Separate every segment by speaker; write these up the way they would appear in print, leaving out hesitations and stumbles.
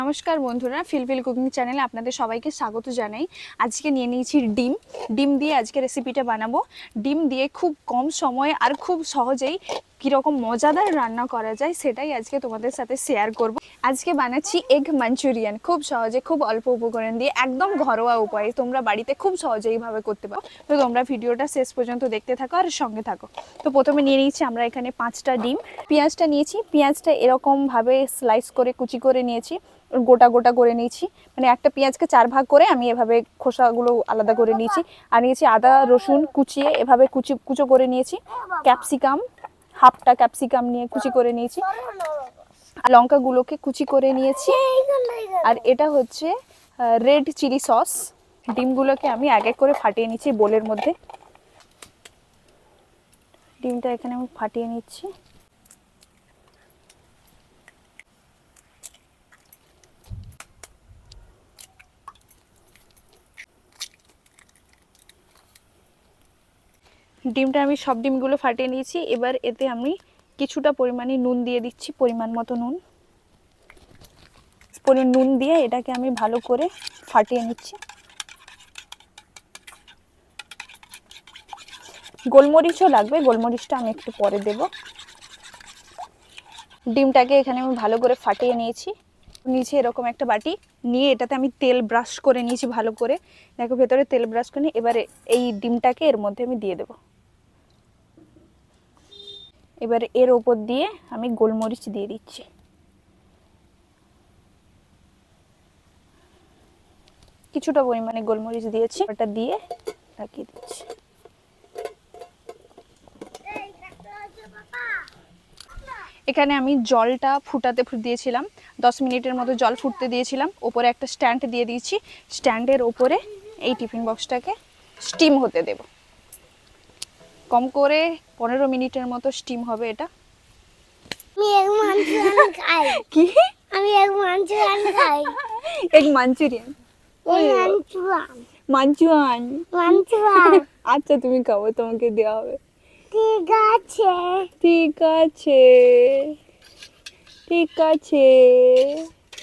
Speaker 1: নমস্কার বন্ধুরা, ফিলফিল কুকিং চ্যানেলে আপনাদের সবাইকে স্বাগত জানাই। আজকে নিয়ে নিয়েছি ডিম দিয়ে আজকে রেসিপিটা বানাবো। ডিম দিয়ে খুব কম সময়ে আর খুব সহজেই কীরকম মজাদার রান্না করা যায় সেটাই আজকে তোমাদের সাথে শেয়ার করব। আজকে বানাচ্ছি এগ মাঞ্চুরিয়ান, খুব সহজে খুব অল্প উপকরণ দিয়ে একদম ঘরোয়া উপায়ে তোমরা বাড়িতে খুব সহজে এইভাবে করতে পারো। তো তোমরা ভিডিওটা শেষ পর্যন্ত দেখতে থাকো আর সঙ্গে থাকো। তো প্রথমে নিয়ে নিয়েছি আমরা এখানে 5টা ডিম। পেঁয়াজটা নিয়েছি, পেঁয়াজটা এরকমভাবে স্লাইস করে কুচি করে নিয়েছি, গোটা গোটা করে নিয়েছি। মানে একটা পেঁয়াজকে 4 ভাগ করে আমি এভাবে খোসাগুলো আলাদা করে নিয়েছি। আর নিয়েছি আদা রসুন কুচিয়ে এভাবে কুচো করে নিয়েছি। ক্যাপসিকাম, হাফটা ক্যাপসিকাম নিয়ে কুচি করে নিয়েছি। আর লঙ্কাগুলোকে কুচি করে নিয়েছি। আর এটা হচ্ছে রেড চিলি সস। ডিমগুলোকে আমি এক এক করে ফাটিয়ে নিচ্ছি বোলের মধ্যে। ডিমটা এখানে আমি ফাটিয়ে নিচ্ছি। ডিমটা আমি সব ডিমগুলো ফাটিয়ে নিয়েছি। এবার এতে আমি কিছুটা পরিমাণে নুন দিয়ে দিচ্ছি, পরিমাণ মতো নুন দিয়ে এটাকে আমি ভালো করে ফাটিয়ে নিচ্ছি। গোলমরিচও লাগবে, গোলমরিচটা আমি একটু পরে দেব। ডিমটাকে এখানে আমি ভালো করে ফাটিয়ে নিয়েছি। নিচে এরকম একটা বাটি নিয়ে এটাতে আমি তেল ব্রাশ করে নিয়েছি ভালো করে। দেখো ভেতরে তেল ব্রাশ করে নিয়ে এবারে এই ডিমটাকে এর মধ্যে আমি দিয়ে দেব। এবার এর ওপর দিয়ে আমি গোলমরিচ দিয়ে দিচ্ছি। কিছুটা পরিমাণে গোলমরিচ দিয়েছি, ওটা দিয়ে ঢাকিয়ে দিচ্ছি। এখানে আমি জলটা ফুটাতে দিয়েছিলাম, 10 মিনিটের মতো জল ফুটতে দিয়েছিলাম। ওপরে একটা স্ট্যান্ড দিয়ে দিয়েছি। স্ট্যান্ডের ওপরে এই টিফিন বক্সটাকে স্টিম হতে দেব। কম করে 15 মিনিটের মতো স্টিম হবে এটা। কি? আমি এগ মাঞ্চুরিয়ান খাই। Egg Manchurian, Manchurian. আচ্ছা তুমি খাবো, তোমাকে দেওয়া হবে। ঠিক আছে ঠিক আছে ঠিক আছে।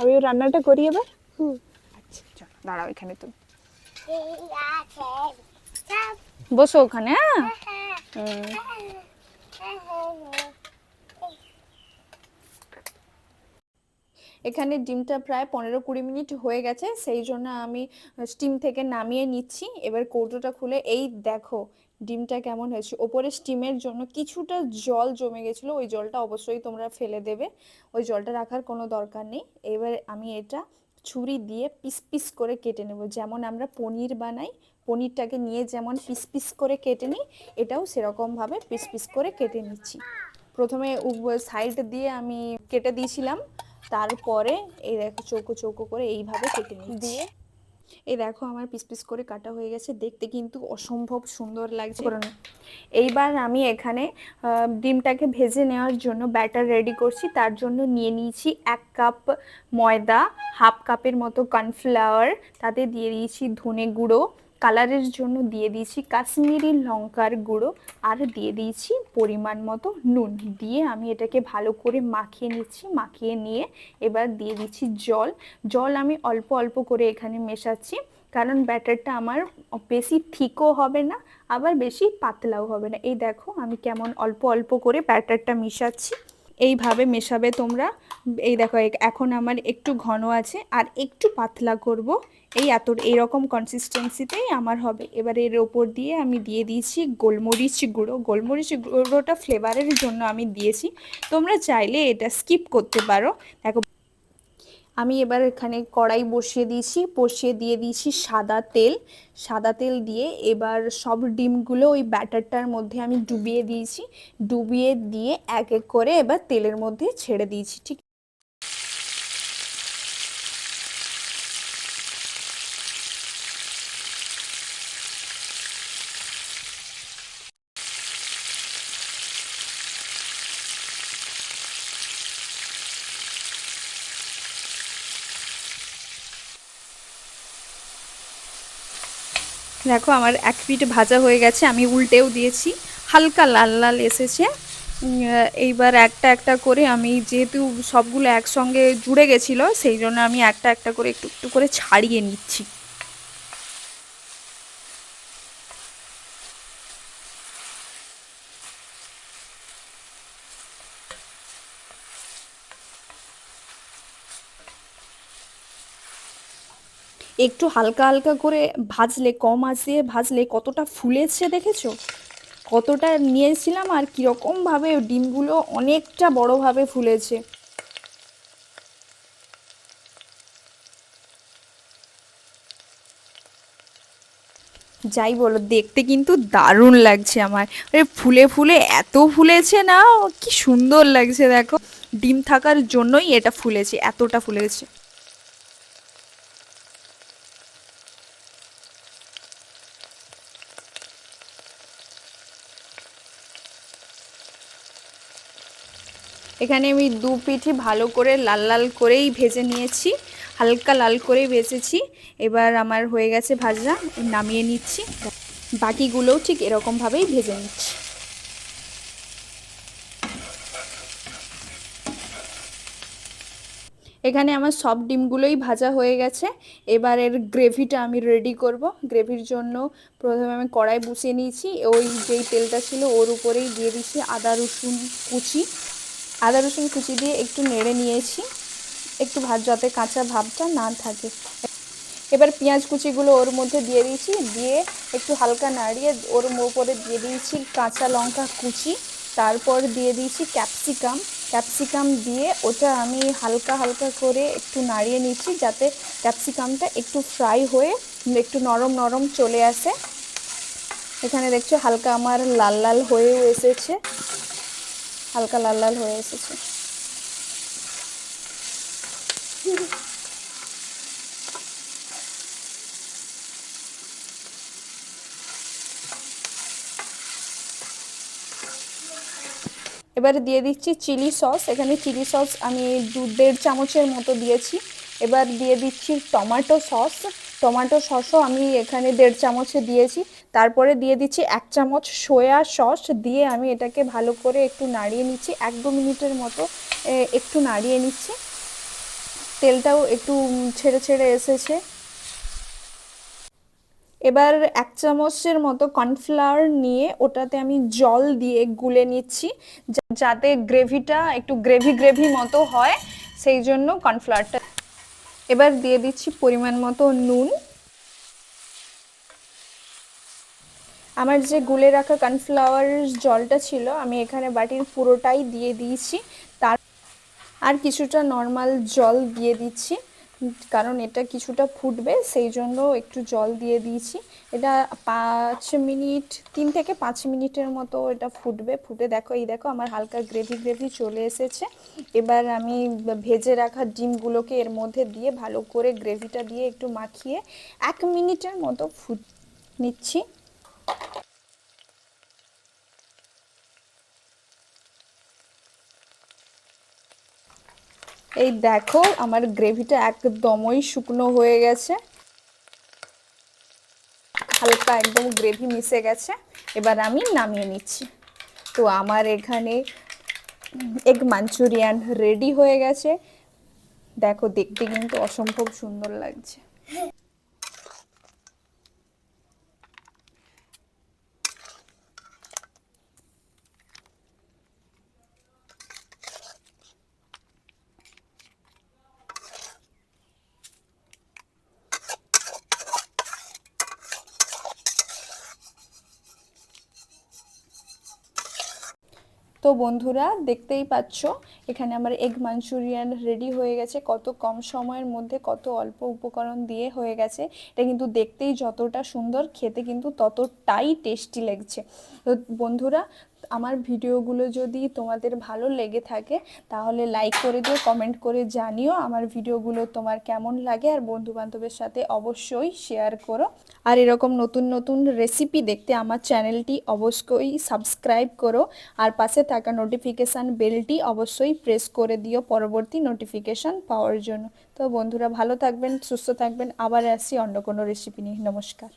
Speaker 1: আমি রান্নাটা করি এবার। আচ্ছা চলো দাঁড়াও এখানে, তুমি বসো ওখানে। এখানে ডিমটা প্রায় 15-20 মিনিট হয়ে গেছে, সেই জন্য আমি স্টিম থেকে নামিয়ে নিচ্ছি। এবার কৌটোটা খুলে এই দেখো ডিমটা কেমন হয়েছে। ওপরে স্টিমের জন্য কিছুটা জল জমে গেছিলো, ওই জলটা অবশ্যই তোমরা ফেলে দেবে, ওই জলটা রাখার কোনো দরকার নেই। এবার আমি এটা ছুরি দিয়ে পিস পিস করে কেটে নেব, যেমন আমরা পনির বানাই, পনিরটাকে নিয়ে যেমন পিস পিস করে কেটে নিই, এটাও সেরকমভাবে পিস পিস করে কেটে নিচ্ছি। প্রথমে সাইড দিয়ে আমি কেটে দিয়েছিলাম, তারপরে এই দেখো চৌকো চৌকো করে এইভাবে কেটে নিচ্ছি। এই দেখো আমার পিস পিস করে কাটা হয়ে গেছে, দেখতে কিন্তু অসম্ভব সুন্দর লাগছে। এইবার আমি এখানে ডিমটাকে ভেজে নেওয়ার জন্য ব্যাটার রেডি করছি। তার জন্য নিয়ে নিয়েছি 1 কাপ ময়দা, হাফ কাপের মতো কর্নফ্লাওয়ার, তাতে দিয়ে দিয়েছি ধনে গুঁড়ো, কালারের জন্য দিয়ে দিয়েছি কাশ্মীরি লঙ্কার গুঁড়ো, আর দিয়ে দিয়েছি পরিমাণ মতো নুন। দিয়ে আমি এটাকে ভালো করে মাখিয়ে নিচ্ছি। মাখিয়ে নিয়ে এবার দিয়ে দিচ্ছি জল আমি অল্প অল্প করে এখানে মেশাচ্ছি, কারণ ব্যাটারটা আমার বেশি থিকও হবে না আবার বেশি পাতলাও হবে না। এই দেখো আমি কেমন অল্প অল্প করে ব্যাটারটা মিশাচ্ছি, এইভাবে মেশাবে তোমরা। এই দেখো এখন আমার একটু ঘন আছে আর একটু পাতলা করব, এইরকম কনসিস্টেন্সিতেই আমার হবে। এবার এর ওপর দিয়ে আমি দিয়ে দিয়েছি গোলমরিচ গুঁড়োটা ফ্লেভারের জন্য আমি দিয়েছি, তোমরা চাইলে এটা স্কিপ করতে পারো। দেখো আমি এবার এখানে কড়াই বসিয়ে দিয়ে দিয়েছি সাদা তেল দিয়ে এবার সব ডিমগুলো ওই ব্যাটারটার মধ্যে আমি ডুবিয়ে দিয়ে এক এক করে এবার তেলের মধ্যে ছেড়ে দিয়েছি। ঠিক দেখো আমার এক পিঠ ভাজা হয়ে গেছে, আমি উল্টেও দিয়েছি, হালকা লাল লাল এসেছে। এইবার একটা একটা করে আমি যেহেতু সবগুলো একসঙ্গে জুড়ে গেছিলো সেই জন্য আমি একটা একটা করে একটু একটু করে ছাড়িয়ে নিচ্ছি। একটু হালকা হালকা করে ভাজলে, কম আঁচ দিয়ে ভাজলে কতটা ফুলেছে দেখেছো? কতটা নিয়েছিলাম আর কীরকমভাবে ডিমগুলো অনেকটা বড়োভাবে ফুলেছে। যাই বলো, দেখতে কিন্তু দারুণ লাগছে আমার। আরে ফুলে ফুলে এত ফুলেছে না, কি সুন্দর লাগছে দেখো। ডিম থাকার জন্যই এটা ফুলেছে, এতটা ফুলেছে। এখানে আমি দু পিঠই ভালো করে লাল লাল করেই ভেজে নিয়েছি, হালকা লাল করেই ভেজেছি। এবার আমার হয়ে গেছে ভাজা, নামিয়ে নিচ্ছি। বাকিগুলোও ঠিক এরকমভাবেই ভেজে নিচ্ছি। এখানে আমার সব ডিমগুলোই ভাজা হয়ে গেছে। এবার এর গ্রেভিটা আমি রেডি করব। গ্রেভির জন্য প্রথমে আমি কড়াই বসিয়ে নিয়েছি, ওই যেই তেলটা ছিল ওর উপরেই দিয়ে দিচ্ছি আদা রসুন কুচি। আদা রসুন কুচি দিয়ে একটু নেড়ে নিয়েছি, একটু যাতে কাঁচা ভাবটা না থাকে। এবার পেঁয়াজ কুচিগুলো ওর মধ্যে দিয়ে দিয়েছি, দিয়ে একটু হালকা নাড়িয়ে ওর উপরে দিয়ে দিয়েছি কাঁচা লঙ্কা কুচি। তারপর দিয়ে দিয়েছি ক্যাপসিকাম। ক্যাপসিকাম দিয়ে ওটা আমি হালকা হালকা করে একটু নাড়িয়ে নিচ্ছি, যাতে ক্যাপসিকামটা একটু ফ্রাই হয়ে একটু নরম নরম চলে আসে। এখানে দেখছো হালকা আমার লাল লাল হয়েও এসেছে, হালকা লাল লাল হয়ে এসেছে। এবারে দিয়ে দিচ্ছি চিলি সস। এখানে চিলি সস আমি 1.5 চামচের মতো দিয়েছি। এবার দিয়ে দিচ্ছি টমেটো সস। টমেটো সসও আমি এখানে 1.5 চামচে দিয়েছি। তারপরে দিয়ে দিচ্ছি 1 চামচ সয়া সস, দিয়ে আমি এটাকে ভালো করে একটু নাড়িয়ে নিচ্ছি, 1-2 মিনিটের মতো একটু নাড়িয়ে নিচ্ছি। তেলটাও একটু ছেড়ে ছেড়ে এসেছে। এবার 1 চামচের মতো কর্নফ্লাওয়ার নিয়ে ওটাতে আমি জল দিয়ে গুলে নিচ্ছি, যাতে গ্রেভিটা একটু গ্রেভি গ্রেভি মতো হয়, সেই জন্য কর্নফ্লাওয়ারটা। এবার দিয়ে দিচ্ছি পরিমাণ মতো নুন। আমার যে গুলে রাখা কর্নফ্লাওয়ার জলটা ছিল আমি এখানে বাটির পুরোটাই দিয়ে দিয়েছি। তার আর কিছুটা নর্মাল জল দিয়ে দিচ্ছি, কারণ এটা কিছুটা ফুটবে, সেই জন্য একটু জল দিয়ে দিয়েছি। এটা 5 মিনিট, 3 থেকে 5 মিনিটের মতো এটা ফুটবে। ফুটে দেখো, এই দেখো আমার হালকা গ্রেভি গ্রেভি চলে এসেছে। এবার আমি ভেজে রাখা ডিমগুলোকে এর মধ্যে দিয়ে ভালো করে গ্রেভিটা দিয়ে একটু মাখিয়ে 1 মিনিটের মতো ফুট নিচ্ছি। এই দেখো আমার গ্রেভিটা একদমই শুকনো হয়ে গেছে, হালকা একদম গ্রেভি মিশে গেছে। এবার আমি নামিয়ে নিচ্ছি। তো আমার এখানে এগ মাঞ্চুরিয়ান রেডি হয়ে গেছে। দেখো দেখতে কিন্তু অসম্ভব সুন্দর লাগছে। তো বন্ধুরা দেখতেই পাচ্ছ এখানে আমার এগ মাঞ্চুরিয়ান রেডি হয়ে গেছে। কত কম সময়ের মধ্যে কত অল্প উপকরণ দিয়ে হয়ে গেছে। এটা কিন্তু দেখতেই যতটা সুন্দর, খেতে কিন্তু ততটাই টেস্টি লাগছে। তো বন্ধুরা, আমার ভিডিওগুলো যদি তোমাদের ভালো লেগে থাকে তাহলে লাইক করে দিও, কমেন্ট করে জানিও আমার ভিডিওগুলো তোমার কেমন লাগে, আর বন্ধু বান্ধবের সাথে অবশ্যই শেয়ার করো। আর এরকম নতুন নতুন রেসিপি দেখতে আমার চ্যানেলটি অবশ্যই সাবস্ক্রাইব করো, আর পাশে থাকা নোটিফিকেশান বেলটি অবশ্যই প্রেস করে দিও পরবর্তী নোটিফিকেশান পাওয়ার জন্য। তো বন্ধুরা ভালো থাকবেন, সুস্থ থাকবেন, আবার আসছি অন্য কোনো রেসিপি নিয়ে। নমস্কার।